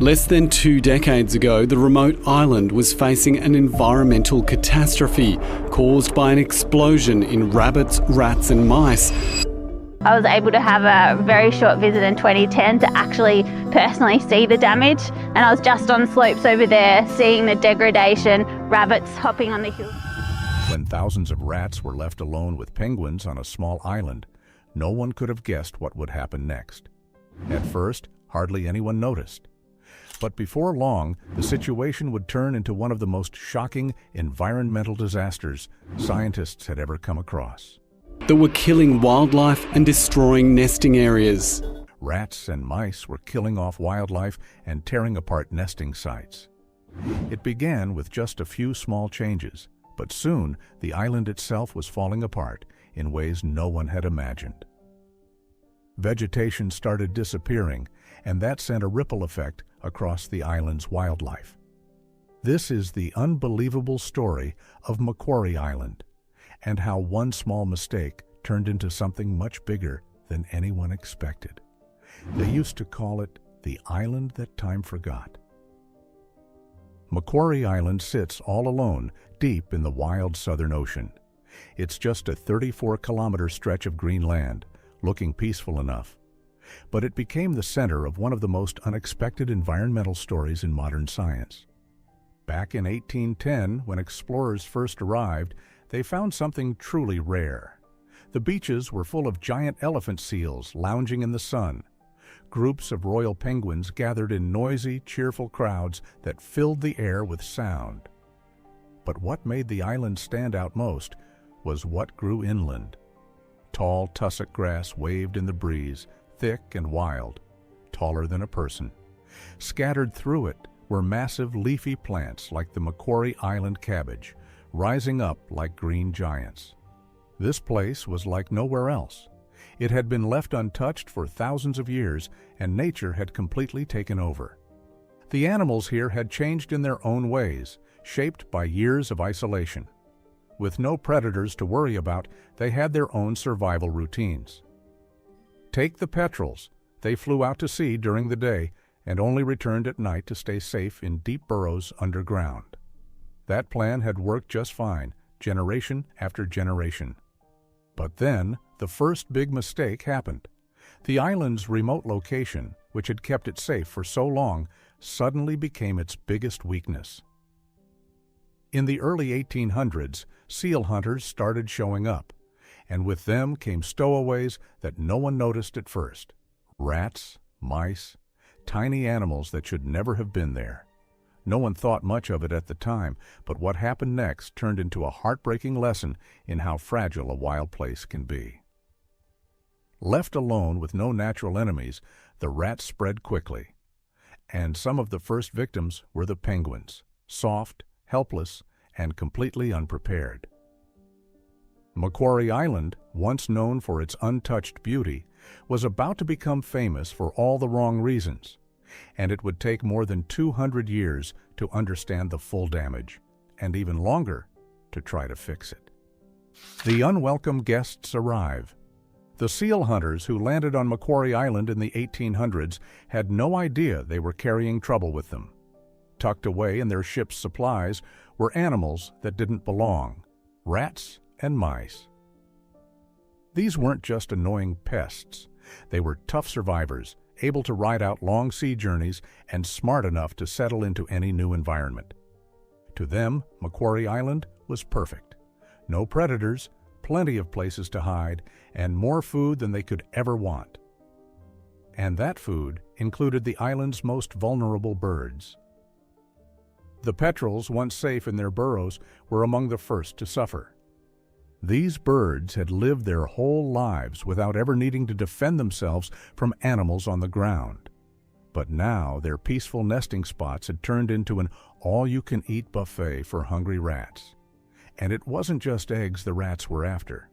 Less than 2 decades ago, the remote island was facing an environmental catastrophe caused by an explosion in rabbits, rats and mice. I was able to have a very short visit in 2010 to actually personally see the damage, and I was just on slopes over there seeing the degradation, rabbits hopping on the hills. When thousands of rats were left alone with penguins on a small island, no one could have guessed what would happen next. At first, hardly anyone noticed. But before long, the situation would turn into one of the most shocking environmental disasters scientists had ever come across. That were killing wildlife and destroying nesting areas. Rats and mice were killing off wildlife and tearing apart nesting sites. It began with just a few small changes, but soon the island itself was falling apart in ways no one had imagined. Vegetation started disappearing, and that sent a ripple effect across the island's wildlife. This is the unbelievable story of Macquarie Island, and how one small mistake turned into something much bigger than anyone expected. They used to call it the island that time forgot. Macquarie Island sits all alone deep in the wild Southern Ocean. It's just a 34-kilometer stretch of green land, looking peaceful enough. But it became the center of one of the most unexpected environmental stories in modern science. Back in 1810, when explorers first arrived, they found something truly rare. The beaches were full of giant elephant seals lounging in the sun. Groups of royal penguins gathered in noisy, cheerful crowds that filled the air with sound. But what made the island stand out most was what grew inland. Tall tussock grass waved in the breeze, thick and wild, taller than a person. Scattered through it were massive leafy plants like the Macquarie Island cabbage, rising up like green giants. This place was like nowhere else. It had been left untouched for thousands of years, and nature had completely taken over. The animals here had changed in their own ways, shaped by years of isolation. With no predators to worry about, they had their own survival routines. Take the petrels. They flew out to sea during the day and only returned at night to stay safe in deep burrows underground. That plan had worked just fine, generation after generation. But then, the first big mistake happened. The island's remote location, which had kept it safe for so long, suddenly became its biggest weakness. In the early 1800s, seal hunters started showing up, and with them came stowaways that no one noticed at first. Rats, mice, tiny animals that should never have been there. No one thought much of it at the time, but what happened next turned into a heartbreaking lesson in how fragile a wild place can be. Left alone with no natural enemies, the rats spread quickly. And some of the first victims were the penguins, soft, helpless, and completely unprepared. Macquarie Island, once known for its untouched beauty, was about to become famous for all the wrong reasons, and it would take more than 200 years to understand the full damage, and even longer to try to fix it. The unwelcome guests arrive. The seal hunters who landed on Macquarie Island in the 1800s had no idea they were carrying trouble with them. Tucked away in their ship's supplies were animals that didn't belong, rats and mice. These weren't just annoying pests. They were tough survivors, able to ride out long sea journeys and smart enough to settle into any new environment. To them, Macquarie Island was perfect. No predators, plenty of places to hide, and more food than they could ever want. And that food included the island's most vulnerable birds. The petrels, once safe in their burrows, were among the first to suffer. These birds had lived their whole lives without ever needing to defend themselves from animals on the ground. But now their peaceful nesting spots had turned into an all-you-can-eat buffet for hungry rats. And it wasn't just eggs the rats were after.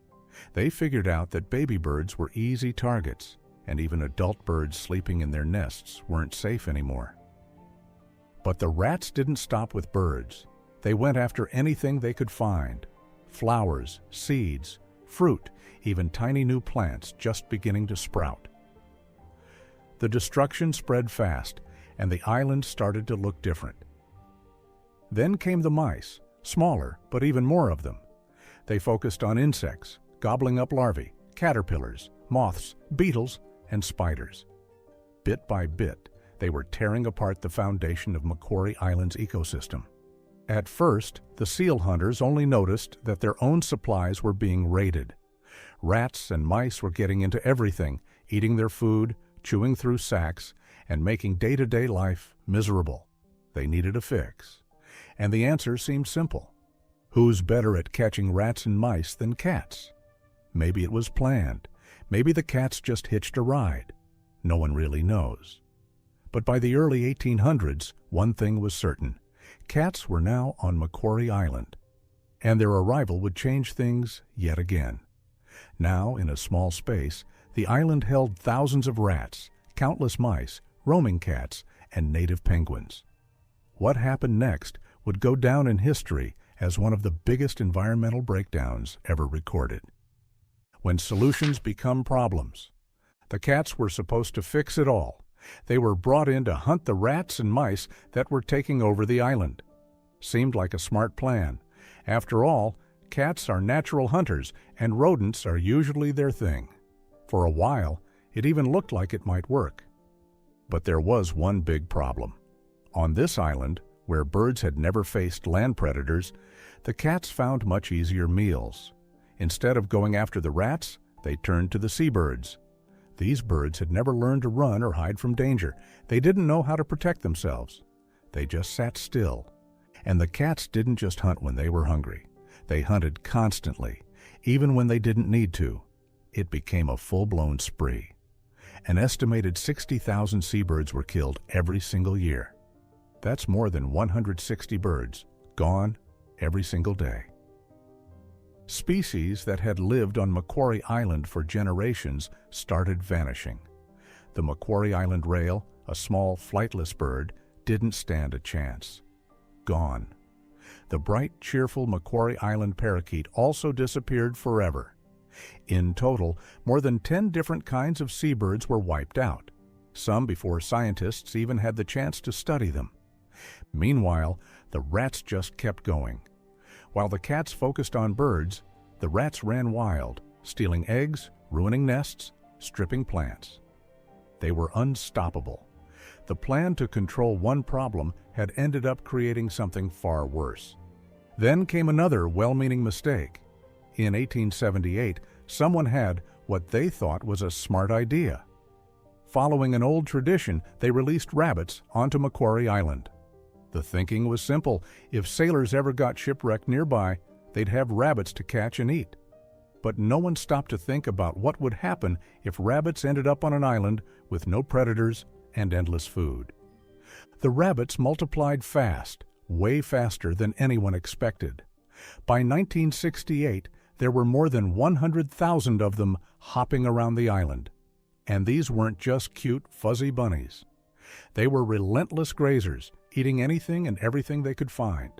They figured out that baby birds were easy targets, and even adult birds sleeping in their nests weren't safe anymore. But the rats didn't stop with birds. They went after anything they could find. Flowers, seeds, fruit, even tiny new plants just beginning to sprout. The destruction spread fast, and the island started to look different. Then came the mice, smaller, but even more of them. They focused on insects, gobbling up larvae, caterpillars, moths, beetles, and spiders. Bit by bit, they were tearing apart the foundation of Macquarie Island's ecosystem. At first, the seal hunters only noticed that their own supplies were being raided. Rats and mice were getting into everything, eating their food, chewing through sacks, and making day-to-day life miserable. They needed a fix. And the answer seemed simple. Who's better at catching rats and mice than cats? Maybe it was planned. Maybe the cats just hitched a ride. No one really knows. But by the early 1800s, one thing was certain. Cats were now on Macquarie Island. And their arrival would change things yet again. Now, in a small space, the island held thousands of rats, countless mice, roaming cats, and native penguins. What happened next would go down in history as one of the biggest environmental breakdowns ever recorded. When solutions become problems, the cats were supposed to fix it all. They were brought in to hunt the rats and mice that were taking over the island. Seemed like a smart plan. After all, cats are natural hunters, and rodents are usually their thing. For a while, it even looked like it might work. But there was one big problem. On this island, where birds had never faced land predators, the cats found much easier meals. Instead of going after the rats, they turned to the seabirds. These birds had never learned to run or hide from danger. They didn't know how to protect themselves. They just sat still. And the cats didn't just hunt when they were hungry. They hunted constantly, even when they didn't need to. It became a full-blown spree. An estimated 60,000 seabirds were killed every single year. That's more than 160 birds, gone every single day. Species that had lived on Macquarie Island for generations started vanishing. The Macquarie Island rail, a small flightless bird, didn't stand a chance. Gone. The bright, cheerful Macquarie Island parakeet also disappeared forever. In total, more than 10 different kinds of seabirds were wiped out, some before scientists even had the chance to study them. Meanwhile, the rats just kept going. While the cats focused on birds, the rats ran wild, stealing eggs, ruining nests, stripping plants. They were unstoppable. The plan to control one problem had ended up creating something far worse. Then came another well-meaning mistake. In 1878, someone had what they thought was a smart idea. Following an old tradition, they released rabbits onto Macquarie Island. The thinking was simple. If sailors ever got shipwrecked nearby, they'd have rabbits to catch and eat. But no one stopped to think about what would happen if rabbits ended up on an island with no predators and endless food. The rabbits multiplied fast, way faster than anyone expected. By 1968, there were more than 100,000 of them hopping around the island. And these weren't just cute, fuzzy bunnies. They were relentless grazers, eating anything and everything they could find.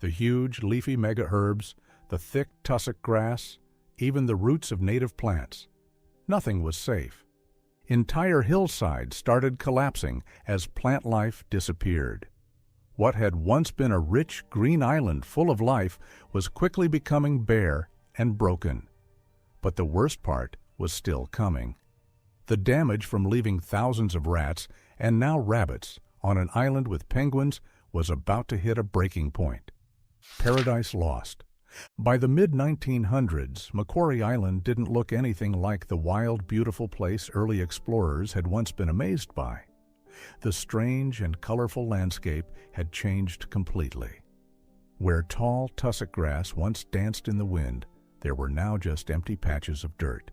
The huge, leafy mega-herbs, the thick tussock grass, even the roots of native plants. Nothing was safe. Entire hillsides started collapsing as plant life disappeared. What had once been a rich, green island full of life was quickly becoming bare and broken. But the worst part was still coming. The damage from leaving thousands of rats, and now rabbits, on an island with penguins was about to hit a breaking point. Paradise lost. By the mid-1900s, Macquarie Island didn't look anything like the wild, beautiful place early explorers had once been amazed by. The strange and colorful landscape had changed completely. Where tall tussock grass once danced in the wind, there were now just empty patches of dirt.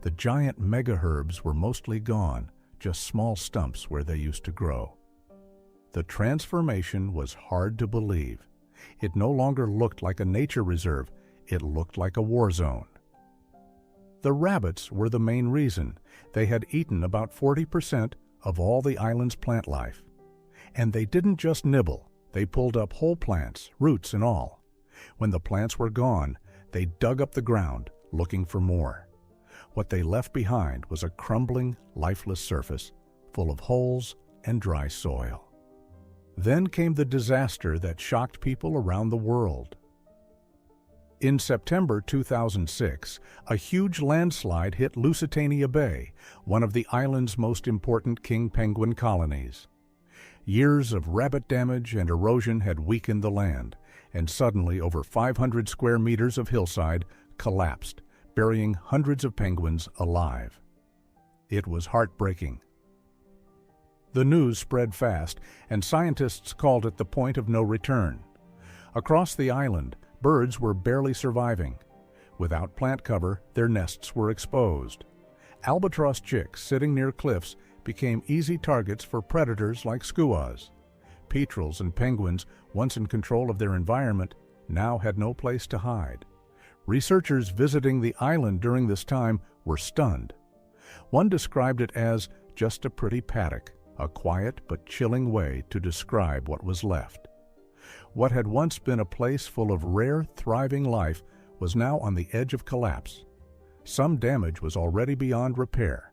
The giant mega-herbs were mostly gone, just small stumps where they used to grow. The transformation was hard to believe. It no longer looked like a nature reserve, it looked like a war zone. The rabbits were the main reason. They had eaten about 40% of all the island's plant life. And they didn't just nibble, they pulled up whole plants, roots and all. When the plants were gone, they dug up the ground, looking for more. What they left behind was a crumbling, lifeless surface, full of holes and dry soil. Then came the disaster that shocked people around the world. In September 2006, a huge landslide hit Lusitania Bay, one of the island's most important king penguin colonies. Years of rabbit damage and erosion had weakened the land, and suddenly over 500 square meters of hillside collapsed, burying hundreds of penguins alive. It was heartbreaking. The news spread fast, and scientists called it the point of no return. Across the island, birds were barely surviving. Without plant cover, their nests were exposed. Albatross chicks sitting near cliffs became easy targets for predators like skuas. Petrels and penguins, once in control of their environment, now had no place to hide. Researchers visiting the island during this time were stunned. One described it as just a pretty paddock, a quiet but chilling way to describe what was left. What had once been a place full of rare, thriving life was now on the edge of collapse. Some damage was already beyond repair.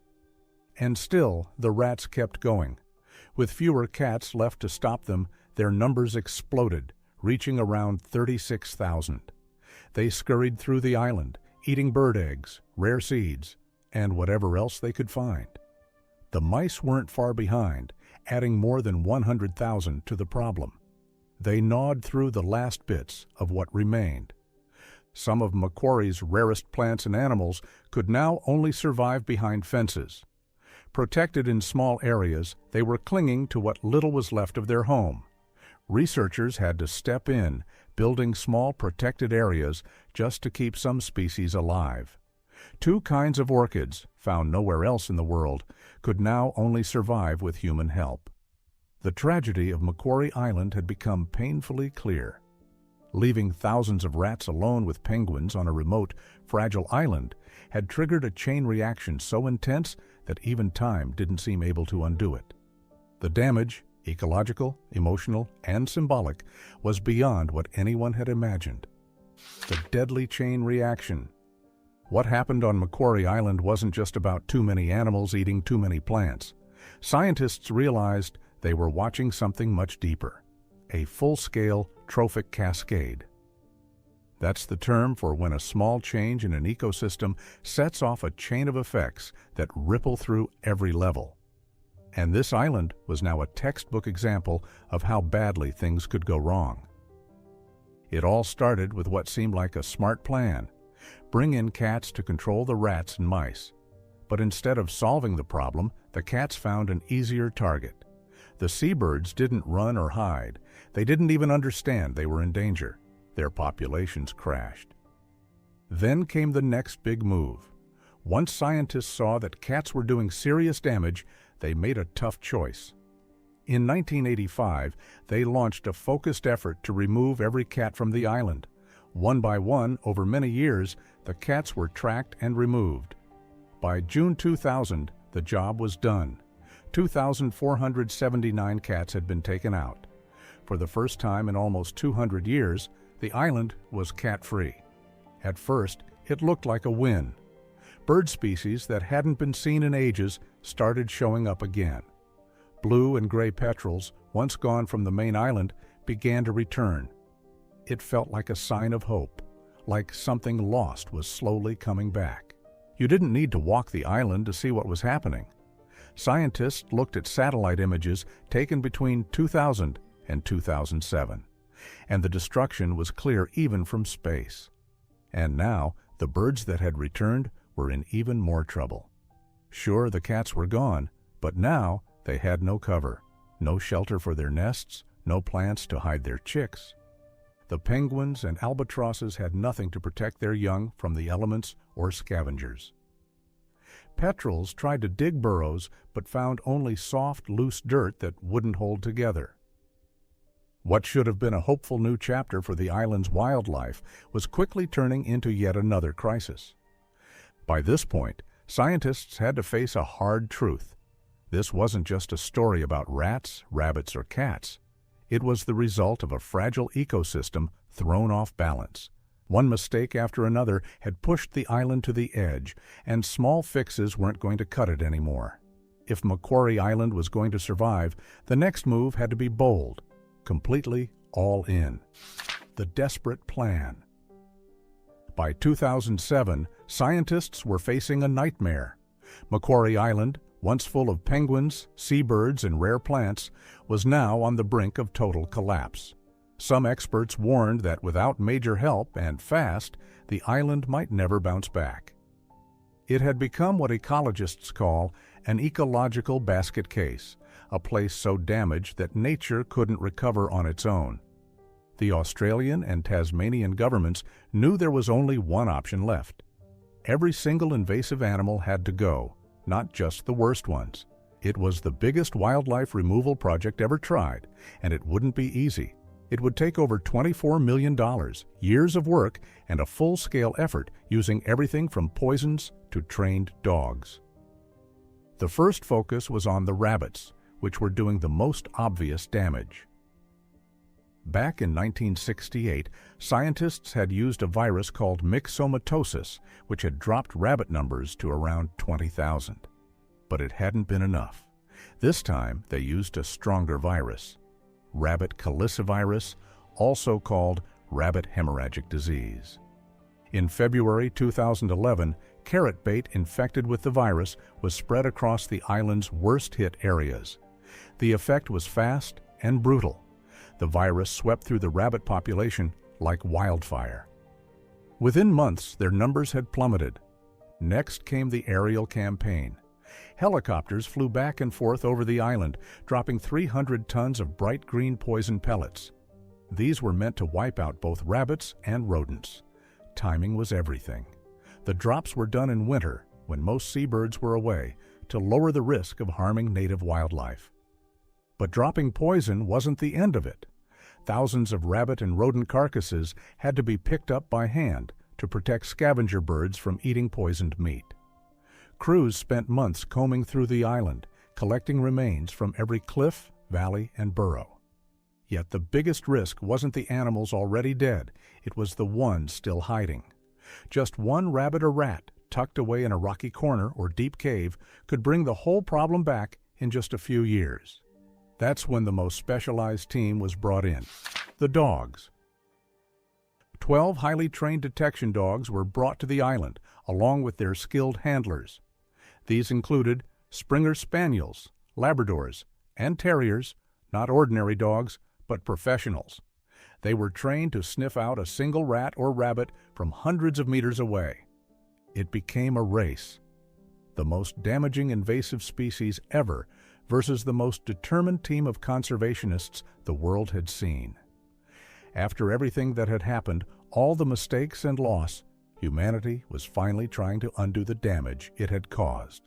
And still, the rats kept going. With fewer cats left to stop them, their numbers exploded, reaching around 36,000. They scurried through the island, eating bird eggs, rare seeds, and whatever else they could find. The mice weren't far behind, adding more than 100,000 to the problem. They gnawed through the last bits of what remained. Some of Macquarie's rarest plants and animals could now only survive behind fences. Protected in small areas, they were clinging to what little was left of their home. Researchers had to step in, building small protected areas just to keep some species alive. Two kinds of orchids, found nowhere else in the world, could now only survive with human help. The tragedy of Macquarie Island had become painfully clear. Leaving thousands of rats alone with penguins on a remote, fragile island had triggered a chain reaction so intense that even time didn't seem able to undo it. The damage, ecological, emotional, and symbolic, was beyond what anyone had imagined. The deadly chain reaction. What happened on Macquarie Island wasn't just about too many animals eating too many plants. Scientists realized they were watching something much deeper, a full-scale trophic cascade. That's the term for when a small change in an ecosystem sets off a chain of effects that ripple through every level. And this island was now a textbook example of how badly things could go wrong. It all started with what seemed like a smart plan: bring in cats to control the rats and mice. But instead of solving the problem, the cats found an easier target. The seabirds didn't run or hide. They didn't even understand they were in danger. Their populations crashed. Then came the next big move. Once scientists saw that cats were doing serious damage, they made a tough choice. In 1985, they launched a focused effort to remove every cat from the island. One by one, over many years, the cats were tracked and removed. By June 2000, the job was done. 2,479 cats had been taken out. For the first time in almost 200 years, the island was cat-free. At first, it looked like a win. Bird species that hadn't been seen in ages started showing up again. Blue and gray petrels, once gone from the main island, began to return. It felt like a sign of hope, like something lost was slowly coming back. You didn't need to walk the island to see what was happening. Scientists looked at satellite images taken between 2000 and 2007, and the destruction was clear even from space. And now, the birds that had returned were in even more trouble. Sure, the cats were gone, but now they had no cover, no shelter for their nests, no plants to hide their chicks. The penguins and albatrosses had nothing to protect their young from the elements or scavengers. Petrels tried to dig burrows but found only soft, loose dirt that wouldn't hold together. What should have been a hopeful new chapter for the island's wildlife was quickly turning into yet another crisis. By this point, scientists had to face a hard truth. This wasn't just a story about rats, rabbits, or cats. It was the result of a fragile ecosystem thrown off balance. One mistake after another had pushed the island to the edge, and small fixes weren't going to cut it anymore. If Macquarie Island was going to survive, the next move had to be bold, completely all in. The desperate plan. By 2007, scientists were facing a nightmare. Macquarie Island, once full of penguins, seabirds, and rare plants, was now on the brink of total collapse. Some experts warned that without major help and fast, the island might never bounce back. It had become what ecologists call an ecological basket case, a place so damaged that nature couldn't recover on its own. The Australian and Tasmanian governments knew there was only one option left. Every single invasive animal had to go, not just the worst ones. It was the biggest wildlife removal project ever tried, and it wouldn't be easy. It would take over $24 million, years of work, and a full-scale effort using everything from poisons to trained dogs. The first focus was on the rabbits, which were doing the most obvious damage. Back in 1968, scientists had used a virus called myxomatosis, which had dropped rabbit numbers to around 20,000. But it hadn't been enough. This time, they used a stronger virus, rabbit calicivirus, also called rabbit hemorrhagic disease. In February 2011, carrot bait infected with the virus was spread across the island's worst-hit areas. The effect was fast and brutal. The virus swept through the rabbit population like wildfire. Within months, their numbers had plummeted. Next came the aerial campaign. Helicopters flew back and forth over the island, dropping 300 tons of bright green poison pellets. These were meant to wipe out both rabbits and rodents. Timing was everything. The drops were done in winter, when most seabirds were away, to lower the risk of harming native wildlife. But dropping poison wasn't the end of it. Thousands of rabbit and rodent carcasses had to be picked up by hand to protect scavenger birds from eating poisoned meat. Crews spent months combing through the island, collecting remains from every cliff, valley, and burrow. Yet the biggest risk wasn't the animals already dead, it was the ones still hiding. Just one rabbit or rat, tucked away in a rocky corner or deep cave, could bring the whole problem back in just a few years. That's when the most specialized team was brought in, the dogs. 12 highly trained detection dogs were brought to the island, along with their skilled handlers. These included Springer Spaniels, Labradors, and Terriers, not ordinary dogs, but professionals. They were trained to sniff out a single rat or rabbit from hundreds of meters away. It became a race. The most damaging invasive species ever versus the most determined team of conservationists the world had seen. After everything that had happened, all the mistakes and loss, humanity was finally trying to undo the damage it had caused.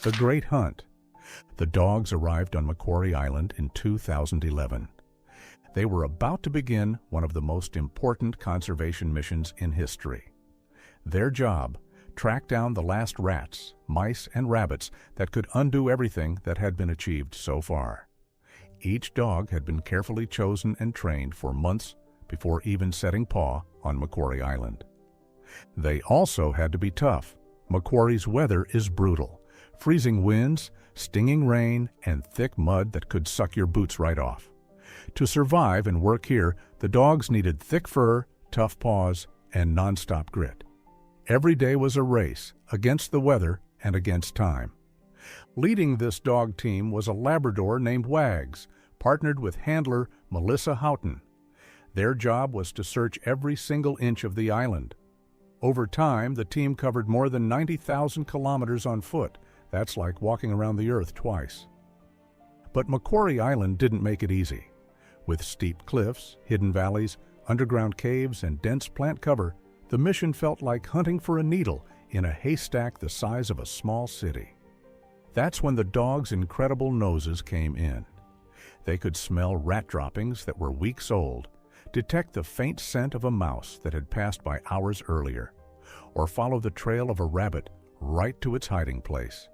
The Great Hunt. The dogs arrived on Macquarie Island in 2011. They were about to begin one of the most important conservation missions in history. Their job: track down the last rats, mice, and rabbits that could undo everything that had been achieved so far. Each dog had been carefully chosen and trained for months before even setting paw on Macquarie Island. They also had to be tough. Macquarie's weather is brutal. Freezing winds, stinging rain, and thick mud that could suck your boots right off. To survive and work here, the dogs needed thick fur, tough paws, and nonstop grit. Every day was a race, against the weather and against time. Leading this dog team was a Labrador named Wags, partnered with handler Melissa Houghton. Their job was to search every single inch of the island. Over time, the team covered more than 90,000 kilometers on foot. That's like walking around the Earth twice. But Macquarie Island didn't make it easy. With steep cliffs, hidden valleys, underground caves, and dense plant cover, the mission felt like hunting for a needle in a haystack the size of a small city. That's when the dogs' incredible noses came in. They could smell rat droppings that were weeks old, detect the faint scent of a mouse that had passed by hours earlier, or follow the trail of a rabbit right to its hiding place.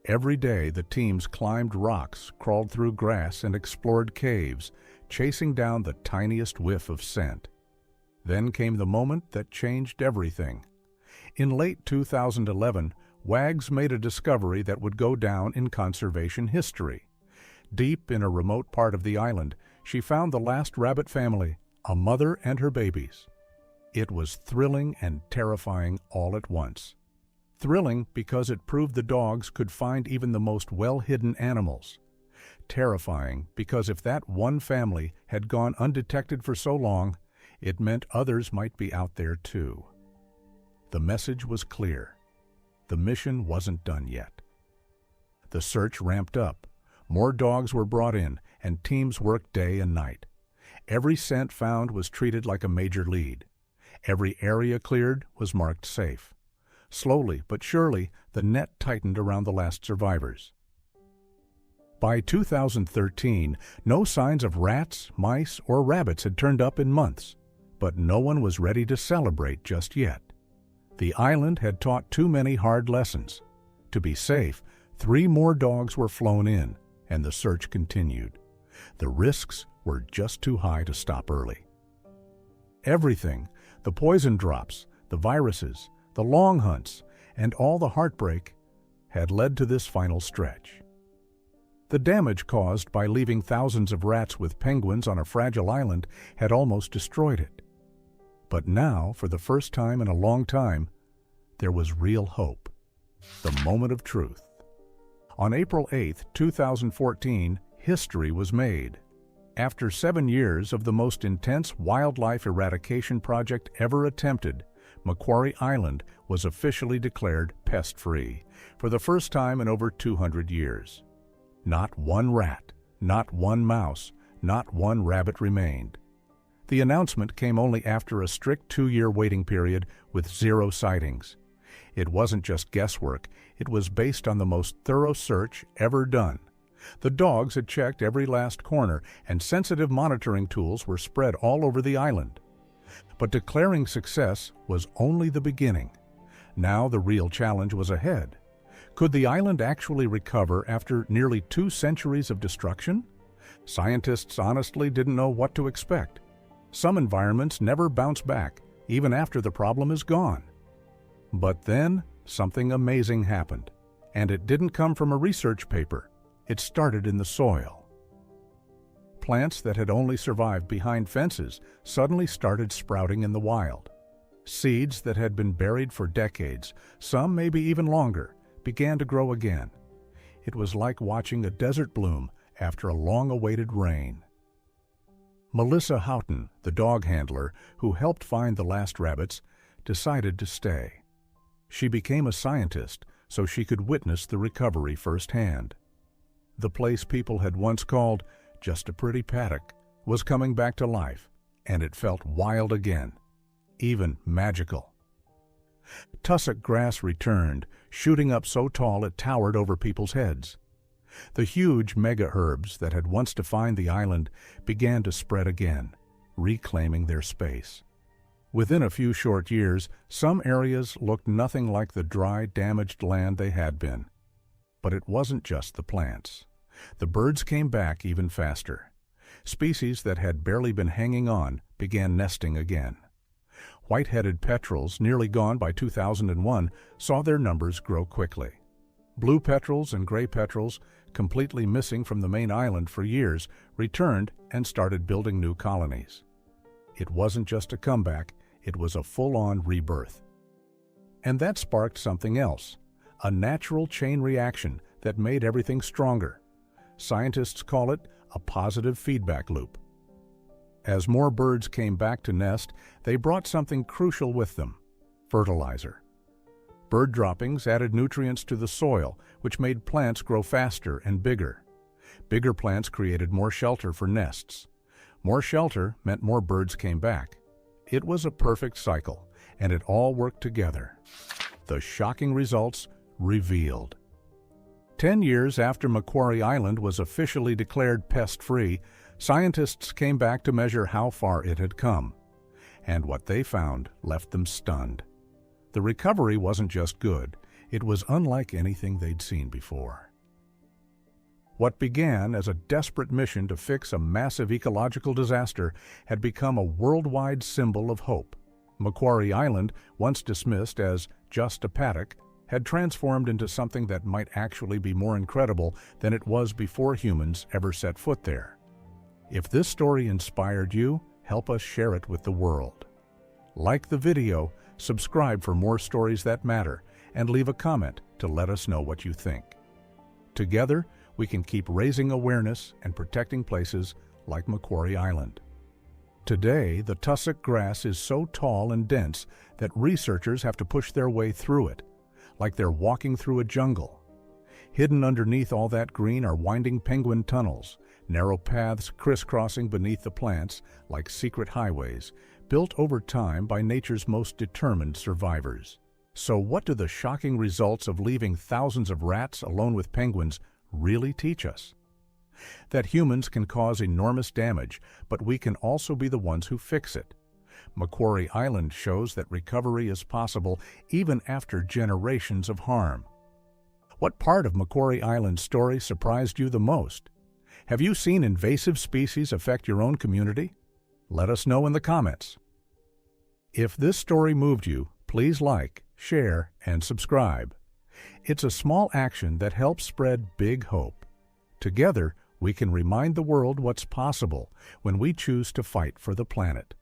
Every day, the teams climbed rocks, crawled through grass, and explored caves, chasing down the tiniest whiff of scent. Then came the moment that changed everything. In late 2011, Wags made a discovery that would go down in conservation history. Deep in a remote part of the island, she found the last rabbit family, a mother and her babies. It was thrilling and terrifying all at once. Thrilling because it proved the dogs could find even the most well-hidden animals. Terrifying because if that one family had gone undetected for so long, it meant others might be out there too. The message was clear. The mission wasn't done yet. The search ramped up. More dogs were brought in, and teams worked day and night. Every scent found was treated like a major lead. Every area cleared was marked safe. Slowly but surely, the net tightened around the last survivors. By 2013, no signs of rats, mice, or rabbits had turned up in months, but no one was ready to celebrate just yet. The island had taught too many hard lessons. To be safe, 3 more dogs were flown in, and the search continued. The risks were just too high to stop early. Everything, the poison drops, the viruses, the long hunts, and all the heartbreak, had led to this final stretch. The damage caused by leaving thousands of rats with penguins on a fragile island had almost destroyed it. But now, for the first time in a long time, there was real hope. The moment of truth. On April 8, 2014, history was made. After 7 years of the most intense wildlife eradication project ever attempted, Macquarie Island was officially declared pest-free for the first time in over 200 years. Not one rat, not one mouse, not one rabbit remained. The announcement came only after a strict 2-year waiting period with 0 sightings. It wasn't just guesswork, it was based on the most thorough search ever done. The dogs had checked every last corner, and sensitive monitoring tools were spread all over the island. But declaring success was only the beginning. Now the real challenge was ahead. Could the island actually recover after nearly 2 centuries of destruction? Scientists honestly didn't know what to expect. Some environments never bounce back, even after the problem is gone. But then, something amazing happened, and it didn't come from a research paper. It started in the soil. Plants that had only survived behind fences suddenly started sprouting in the wild. Seeds that had been buried for decades, some maybe even longer, began to grow again. It was like watching a desert bloom after a long-awaited rain. Melissa Houghton, the dog handler who helped find the last rabbits, decided to stay. She became a scientist so she could witness the recovery firsthand. The place people had once called just a pretty paddock was coming back to life, and it felt wild again, even magical. Tussock grass returned, shooting up so tall it towered over people's heads. The huge mega-herbs that had once defined the island began to spread again, reclaiming their space. Within a few short years, some areas looked nothing like the dry, damaged land they had been. But it wasn't just the plants. The birds came back even faster. Species that had barely been hanging on began nesting again. White-headed petrels, nearly gone by 2001, saw their numbers grow quickly. Blue petrels and gray petrels, completely missing from the main island for years, returned and started building new colonies. It wasn't just a comeback, it was a full-on rebirth. And that sparked something else, a natural chain reaction that made everything stronger. Scientists call it a positive feedback loop. As more birds came back to nest, they brought something crucial with them: fertilizer. Bird droppings added nutrients to the soil, which made plants grow faster and bigger. Bigger plants created more shelter for nests. More shelter meant more birds came back. It was a perfect cycle, and it all worked together. The shocking results revealed. 10 years after Macquarie Island was officially declared pest-free, scientists came back to measure how far it had come. And what they found left them stunned. The recovery wasn't just good, it was unlike anything they'd seen before. What began as a desperate mission to fix a massive ecological disaster had become a worldwide symbol of hope. Macquarie Island, once dismissed as just a paddock, had transformed into something that might actually be more incredible than it was before humans ever set foot there. If this story inspired you, help us share it with the world. Like the video, subscribe for more stories that matter, and leave a comment to let us know what you think. Together, we can keep raising awareness and protecting places like Macquarie Island. Today, the tussock grass is so tall and dense that researchers have to push their way through it, like they're walking through a jungle. Hidden underneath all that green are winding penguin tunnels, narrow paths crisscrossing beneath the plants like secret highways, built over time by nature's most determined survivors. So what do the shocking results of leaving thousands of rats alone with penguins really teach us? That humans can cause enormous damage, but we can also be the ones who fix it. Macquarie Island shows that recovery is possible even after generations of harm. What part of Macquarie Island's story surprised you the most? Have you seen invasive species affect your own community? Let us know in the comments. If this story moved you, please like, share, and subscribe. It's a small action that helps spread big hope. Together, we can remind the world what's possible when we choose to fight for the planet.